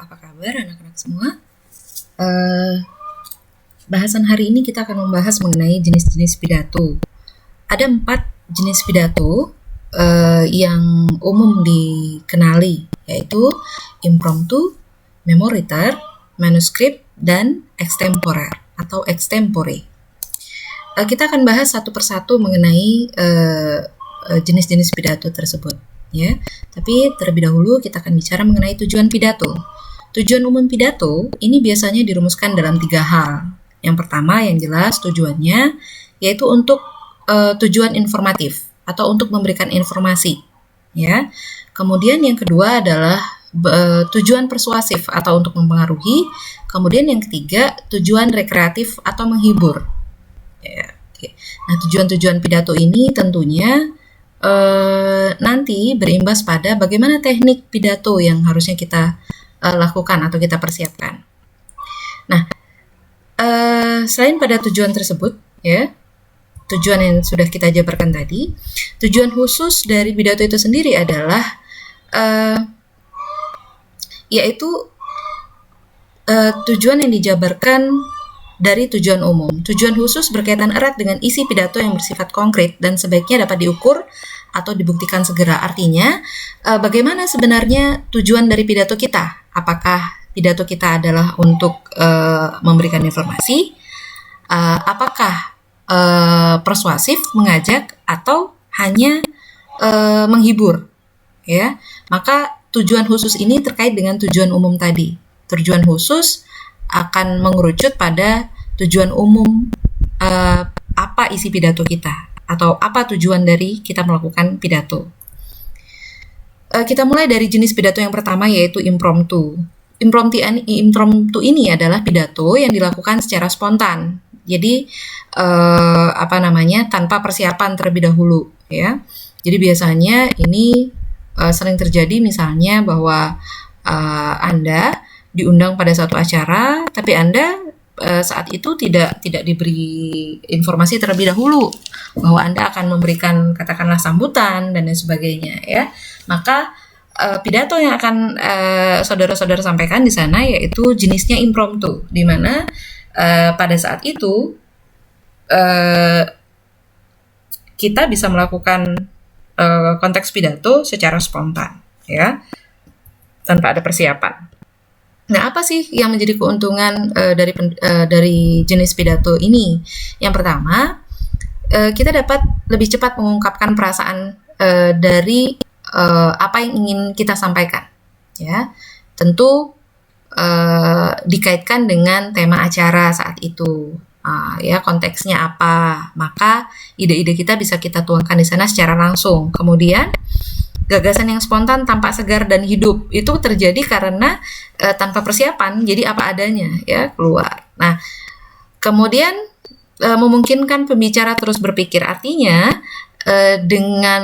Apa kabar anak-anak semua? Bahasan hari ini kita akan membahas mengenai jenis-jenis pidato. Ada 4 jenis pidato yang umum dikenali, yaitu impromptu, memoriter, manuskrip, dan extemporer atau extempore. Kita akan bahas satu persatu mengenai jenis-jenis pidato tersebut, ya. Tapi terlebih dahulu kita akan bicara mengenai tujuan pidato. Tujuan umum pidato ini biasanya dirumuskan dalam 3 hal. Yang pertama yang jelas tujuannya yaitu untuk tujuan informatif atau untuk memberikan informasi, ya. Kemudian yang kedua adalah tujuan persuasif atau untuk mempengaruhi. Kemudian yang ketiga tujuan rekreatif atau menghibur. Ya, oke. Nah, tujuan-tujuan pidato ini tentunya nanti berimbas pada bagaimana teknik pidato yang harusnya kita lakukan atau kita persiapkan. Nah, selain pada tujuan tersebut, ya, tujuan yang sudah kita jabarkan tadi, tujuan khusus dari pidato itu sendiri adalah yaitu tujuan yang dijabarkan dari tujuan umum. Tujuan khusus berkaitan erat dengan isi pidato yang bersifat konkret dan sebaiknya dapat diukur atau dibuktikan segera. Artinya, bagaimana sebenarnya tujuan dari pidato kita? Apakah pidato kita adalah untuk memberikan informasi? Apakah persuasif, mengajak, atau hanya menghibur? Ya, maka tujuan khusus ini terkait dengan tujuan umum tadi. Tujuan khusus akan mengerucut pada tujuan umum, apa isi pidato kita atau apa tujuan dari kita melakukan pidato. Kita mulai dari jenis pidato yang pertama yaitu impromptu. Impromptu ini adalah pidato yang dilakukan secara spontan. Jadi tanpa persiapan terlebih dahulu, ya. Jadi biasanya ini sering terjadi misalnya bahwa Anda diundang pada suatu acara, tapi Anda saat itu tidak diberi informasi terlebih dahulu bahwa Anda akan memberikan katakanlah sambutan dan lain sebagainya, ya. Maka pidato yang akan saudara-saudara sampaikan di sana yaitu jenisnya impromptu, di mana pada saat itu kita bisa melakukan konteks pidato secara spontan, ya, tanpa ada persiapan. Nah, apa sih yang menjadi keuntungan dari jenis pidato ini? Yang pertama, kita dapat lebih cepat mengungkapkan perasaan dari apa yang ingin kita sampaikan, ya. Tentu dikaitkan dengan tema acara saat itu, ya, konteksnya apa. Maka ide-ide kita bisa kita tuangkan di sana secara langsung. Kemudian gagasan yang spontan, tampak segar dan hidup itu terjadi karena tanpa persiapan, jadi apa adanya, ya, keluar. Nah, kemudian memungkinkan pembicara terus berpikir. Artinya dengan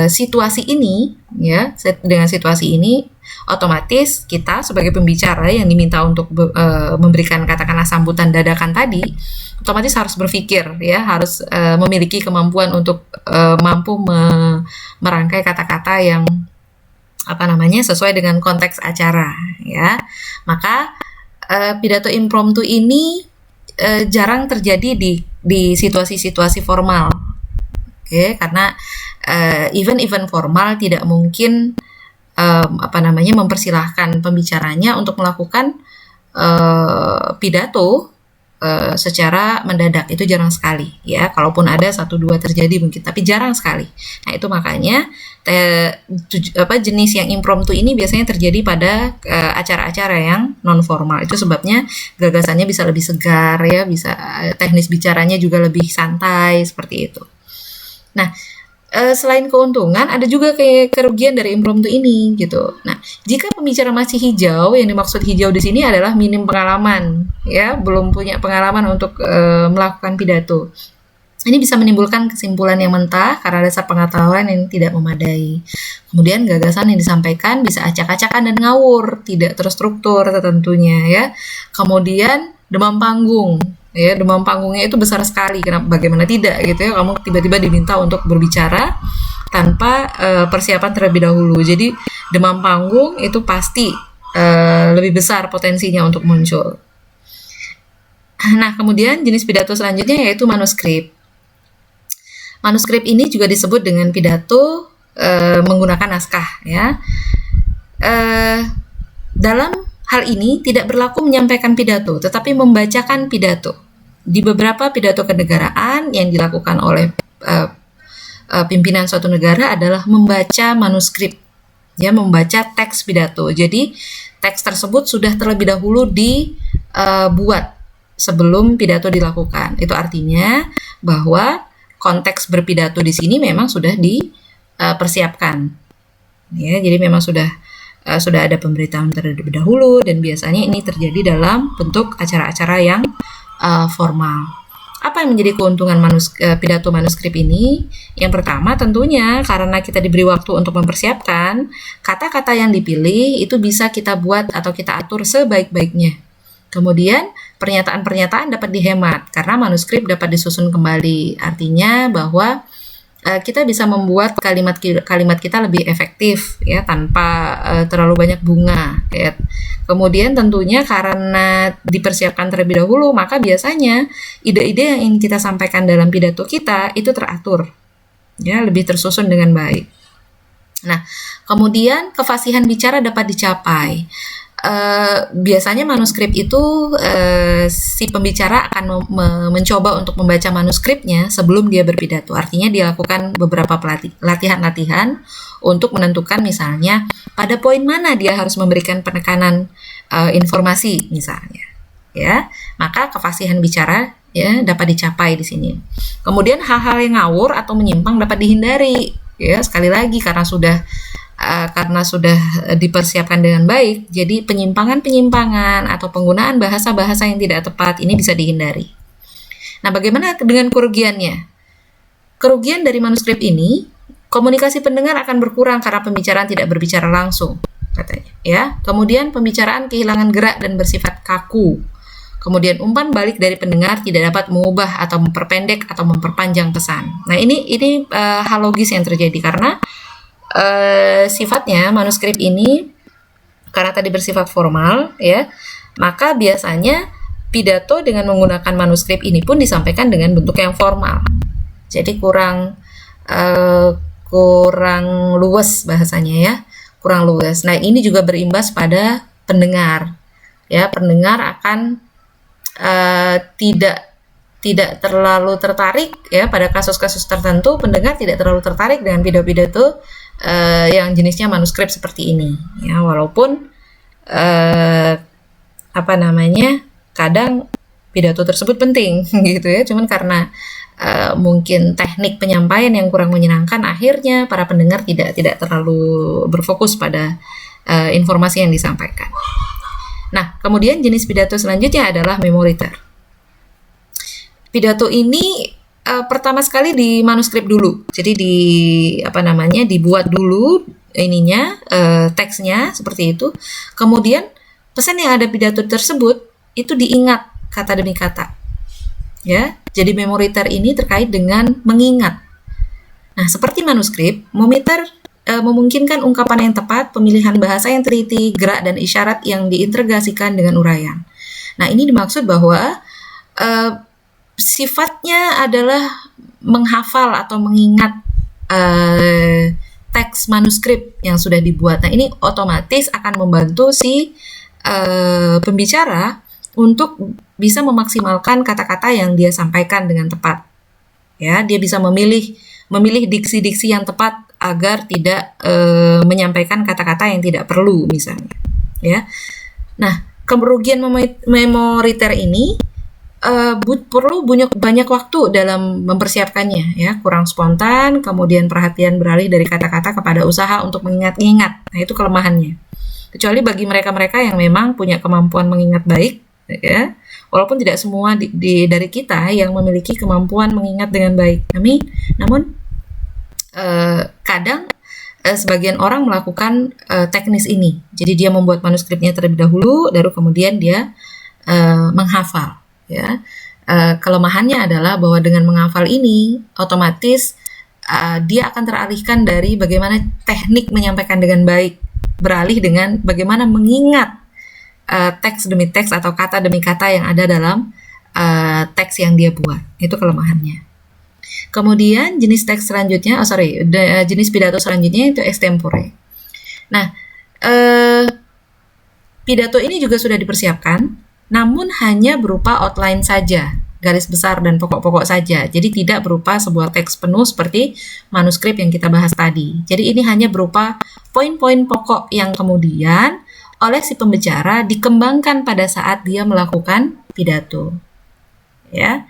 situasi ini, ya, dengan situasi ini otomatis kita sebagai pembicara yang diminta untuk memberikan katakanlah sambutan dadakan tadi, otomatis harus berpikir, ya, harus memiliki kemampuan untuk mampu merangkai kata-kata yang sesuai dengan konteks acara, ya. Maka pidato impromptu ini jarang terjadi di situasi-situasi formal, oke, karena event-event formal tidak mungkin mempersilahkan pembicaranya untuk melakukan pidato secara mendadak. Itu jarang sekali, ya. Kalaupun ada 1-2 terjadi mungkin, tapi jarang sekali. Nah, itu makanya jenis yang impromptu ini biasanya terjadi pada acara-acara yang non formal. Itu sebabnya gagasannya bisa lebih segar, ya, bisa teknis bicaranya juga lebih santai seperti itu. Nah, selain keuntungan, ada juga kayak kerugian dari impromptu ini, gitu. Nah, jika pembicara masih hijau, yang dimaksud hijau di sini adalah minim pengalaman, ya, belum punya pengalaman untuk melakukan pidato. Ini bisa menimbulkan kesimpulan yang mentah karena dasar pengetahuan yang tidak memadai. Kemudian gagasan yang disampaikan bisa acak-acakan dan ngawur, tidak terstruktur tentunya, ya. Kemudian demam panggung. Ya, demam panggungnya itu besar sekali. Bagaimana tidak, gitu, ya, kamu tiba-tiba diminta untuk berbicara tanpa persiapan terlebih dahulu. Jadi demam panggung itu pasti lebih besar potensinya untuk muncul. Nah, kemudian jenis pidato selanjutnya yaitu manuskrip. Manuskrip ini juga disebut dengan pidato menggunakan naskah, ya. Dalam hal ini tidak berlaku menyampaikan pidato, tetapi membacakan pidato. Di beberapa pidato kenegaraan yang dilakukan oleh pimpinan suatu negara adalah membaca manuskrip, ya, membaca teks pidato. Jadi teks tersebut sudah terlebih dahulu dibuat sebelum pidato dilakukan. Itu artinya bahwa konteks berpidato di sini memang sudah dipersiapkan. Ya, jadi memang sudah ada pemberitahuan terlebih dahulu, dan biasanya ini terjadi dalam bentuk acara-acara yang formal. Apa yang menjadi keuntungan pidato manuskrip ini? Yang pertama tentunya karena kita diberi waktu untuk mempersiapkan, kata-kata yang dipilih itu bisa kita buat atau kita atur sebaik-baiknya. Kemudian pernyataan-pernyataan dapat dihemat karena manuskrip dapat disusun kembali. Artinya bahwa kita bisa membuat kalimat kita lebih efektif, ya, tanpa terlalu banyak bunga, ya. Kemudian tentunya karena dipersiapkan terlebih dahulu, maka biasanya ide-ide yang ingin kita sampaikan dalam pidato kita itu teratur, ya, lebih tersusun dengan baik. Nah, kemudian kefasihan bicara dapat dicapai. Biasanya manuskrip itu si pembicara akan mencoba untuk membaca manuskripnya sebelum dia berpidato. Artinya dia lakukan beberapa latihan-latihan untuk menentukan misalnya pada poin mana dia harus memberikan penekanan informasi misalnya, ya. Maka kefasihan bicara, ya, dapat dicapai di sini. Kemudian hal-hal yang ngawur atau menyimpang dapat dihindari, ya, sekali lagi karena sudah dipersiapkan dengan baik, jadi penyimpangan-penyimpangan atau penggunaan bahasa-bahasa yang tidak tepat ini bisa dihindari. Nah, bagaimana dengan kerugiannya? Kerugian dari manuskrip ini, komunikasi pendengar akan berkurang karena pembicaraan tidak berbicara langsung, katanya, ya. Kemudian pembicaraan kehilangan gerak dan bersifat kaku. Kemudian umpan balik dari pendengar tidak dapat mengubah atau memperpendek atau memperpanjang pesan. Nah, ini hal logis yang terjadi karena sifatnya manuskrip ini karena tadi bersifat formal, ya, maka biasanya pidato dengan menggunakan manuskrip ini pun disampaikan dengan bentuk yang formal. Jadi kurang luwes bahasanya, ya, kurang luwes. Nah, ini juga berimbas pada pendengar, ya. Pendengar akan tidak terlalu tertarik, ya, pada kasus-kasus tertentu pendengar tidak terlalu tertarik dengan pidato-pidato yang jenisnya manuskrip seperti ini, ya, walaupun kadang pidato tersebut penting gitu, ya, cuman karena mungkin teknik penyampaian yang kurang menyenangkan, akhirnya para pendengar tidak terlalu berfokus pada informasi yang disampaikan. Nah, kemudian jenis pidato selanjutnya adalah memoriter. Pidato ini pertama sekali di manuskrip dulu. Jadi dibuat dulu teksnya seperti itu. Kemudian pesan yang ada pidato tersebut itu diingat kata demi kata. Ya. Jadi memoriter ini terkait dengan mengingat. Nah, seperti manuskrip, memoriter memungkinkan ungkapan yang tepat, pemilihan bahasa yang teliti, gerak dan isyarat yang diintegrasikan dengan uraian. Nah, ini dimaksud bahwa sifatnya adalah menghafal atau mengingat teks manuskrip yang sudah dibuat. Nah, ini otomatis akan membantu si pembicara untuk bisa memaksimalkan kata-kata yang dia sampaikan dengan tepat. Ya, dia bisa memilih diksi-diksi yang tepat agar tidak menyampaikan kata-kata yang tidak perlu misalnya. Ya. Nah, kerugian memoriter ini perlu banyak waktu dalam mempersiapkannya, ya, kurang spontan, kemudian perhatian beralih dari kata-kata kepada usaha untuk mengingat-ingat. Nah, itu kelemahannya. Kecuali bagi mereka-mereka yang memang punya kemampuan mengingat baik, ya, walaupun tidak semua dari kita yang memiliki kemampuan mengingat dengan baik. Namun kadang sebagian orang melakukan teknis ini. Jadi dia membuat manuskripnya terlebih dahulu, baru kemudian dia menghafal. Ya, kelemahannya adalah bahwa dengan menghafal ini otomatis dia akan teralihkan dari bagaimana teknik menyampaikan dengan baik, beralih dengan bagaimana mengingat teks demi teks atau kata demi kata yang ada dalam teks yang dia buat. Itu kelemahannya. Kemudian jenis teks selanjutnya, jenis pidato selanjutnya itu extempore. Nah, pidato ini juga sudah dipersiapkan, namun hanya berupa outline saja, garis besar dan pokok-pokok saja. Jadi tidak berupa sebuah teks penuh seperti manuskrip yang kita bahas tadi. Jadi ini hanya berupa poin-poin pokok yang kemudian oleh si pembicara dikembangkan pada saat dia melakukan pidato. Ya.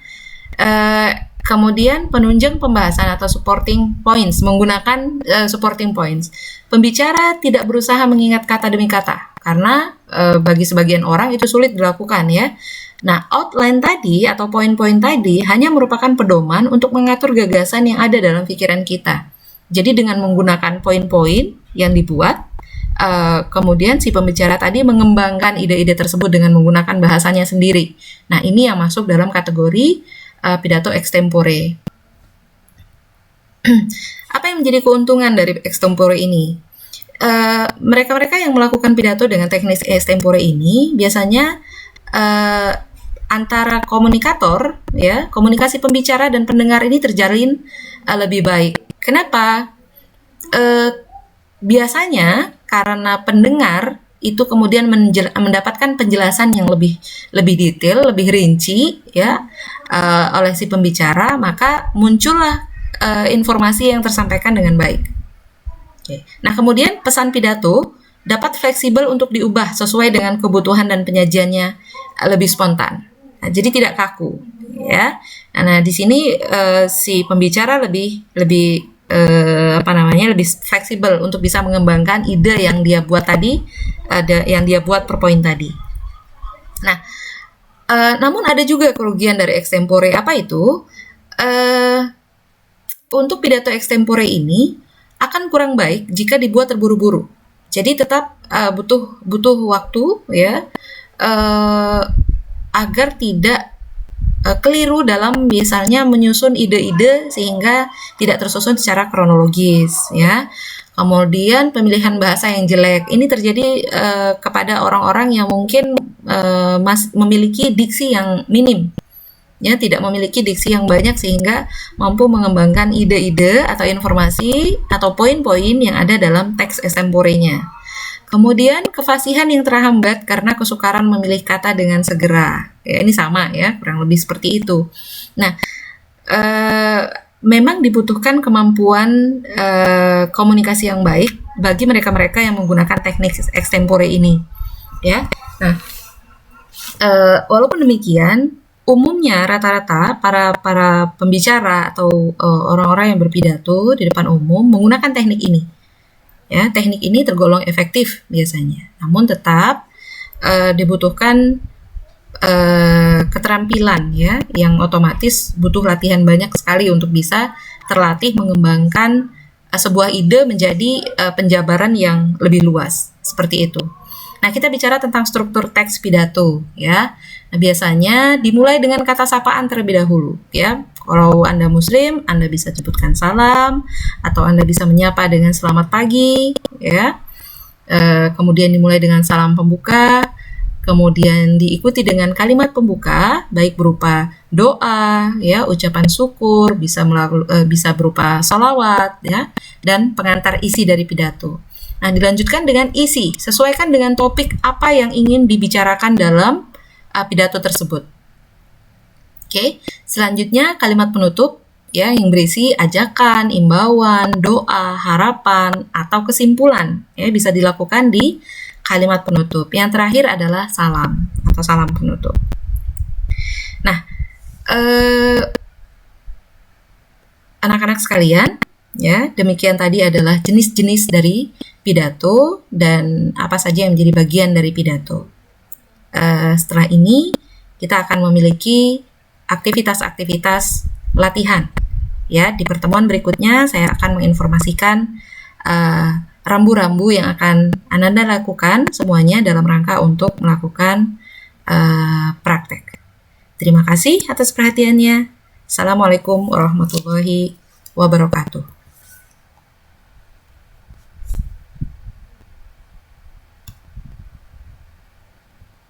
Kemudian penunjang pembahasan atau supporting points, menggunakan supporting points. Pembicara tidak berusaha mengingat kata demi kata, karena bagi sebagian orang itu sulit dilakukan ya. Nah, outline tadi atau poin-poin tadi hanya merupakan pedoman untuk mengatur gagasan yang ada dalam pikiran kita. Jadi dengan menggunakan poin-poin yang dibuat, kemudian si pembicara tadi mengembangkan ide-ide tersebut dengan menggunakan bahasanya sendiri. Nah, ini yang masuk dalam kategori pidato extempore. Apa yang menjadi keuntungan dari extempore ini? Mereka-mereka yang melakukan pidato dengan teknik extempore ini biasanya antara komunikator, ya, komunikasi pembicara dan pendengar ini terjalin lebih baik. Kenapa? Biasanya karena pendengar itu kemudian mendapatkan penjelasan yang lebih detail, lebih rinci, ya, oleh si pembicara, maka muncullah informasi yang tersampaikan dengan baik. Oke. Nah, kemudian pesan pidato dapat fleksibel untuk diubah sesuai dengan kebutuhan dan penyajiannya lebih spontan. Nah, jadi tidak kaku, ya. Nah, di sini si pembicara lebih lebih fleksibel untuk bisa mengembangkan ide yang dia buat tadi, yang dia buat per poin tadi. Nah, namun ada juga kerugian dari extempore. Apa itu? Untuk pidato extempore ini akan kurang baik jika dibuat terburu-buru. Jadi tetap butuh waktu, ya, agar tidak keliru dalam misalnya menyusun ide-ide sehingga tidak tersusun secara kronologis, ya. Kemudian pemilihan bahasa yang jelek ini terjadi kepada orang-orang yang mungkin memiliki diksi yang minim, ya, tidak memiliki diksi yang banyak sehingga mampu mengembangkan ide-ide atau informasi atau poin-poin yang ada dalam teks extempore-nya. Kemudian kefasihan yang terhambat karena kesukaran memilih kata dengan segera. Ya, ini sama ya, kurang lebih seperti itu. Nah, memang dibutuhkan kemampuan komunikasi yang baik bagi mereka-mereka yang menggunakan teknik extempore ini. Ya, nah, walaupun demikian, umumnya rata-rata para pembicara atau orang-orang yang berpidato di depan umum menggunakan teknik ini. Ya, teknik ini tergolong efektif biasanya, namun tetap dibutuhkan keterampilan, ya, yang otomatis butuh latihan banyak sekali untuk bisa terlatih mengembangkan sebuah ide menjadi penjabaran yang lebih luas, seperti itu. Nah, kita bicara tentang struktur teks pidato, ya. Nah, biasanya dimulai dengan kata sapaan terlebih dahulu, ya. Kalau Anda Muslim, Anda bisa sebutkan salam, atau Anda bisa menyapa dengan selamat pagi, ya. Kemudian dimulai dengan salam pembuka, kemudian diikuti dengan kalimat pembuka, baik berupa doa, ya, ucapan syukur, bisa berupa sholawat, ya, dan pengantar isi dari pidato. Nah, dilanjutkan dengan isi, sesuaikan dengan topik apa yang ingin dibicarakan dalam pidato tersebut. Oke, selanjutnya kalimat penutup, ya, yang berisi ajakan, imbauan, doa, harapan, atau kesimpulan, ya, bisa dilakukan di kalimat penutup. Yang terakhir adalah salam atau salam penutup. Nah, anak-anak sekalian, ya, demikian tadi adalah jenis-jenis dari pidato dan apa saja yang menjadi bagian dari pidato. Setelah ini kita akan memiliki aktivitas-aktivitas latihan. Ya, di pertemuan berikutnya saya akan menginformasikan rambu-rambu yang akan Anda lakukan semuanya dalam rangka untuk melakukan praktek. Terima kasih atas perhatiannya. Assalamualaikum warahmatullahi wabarakatuh.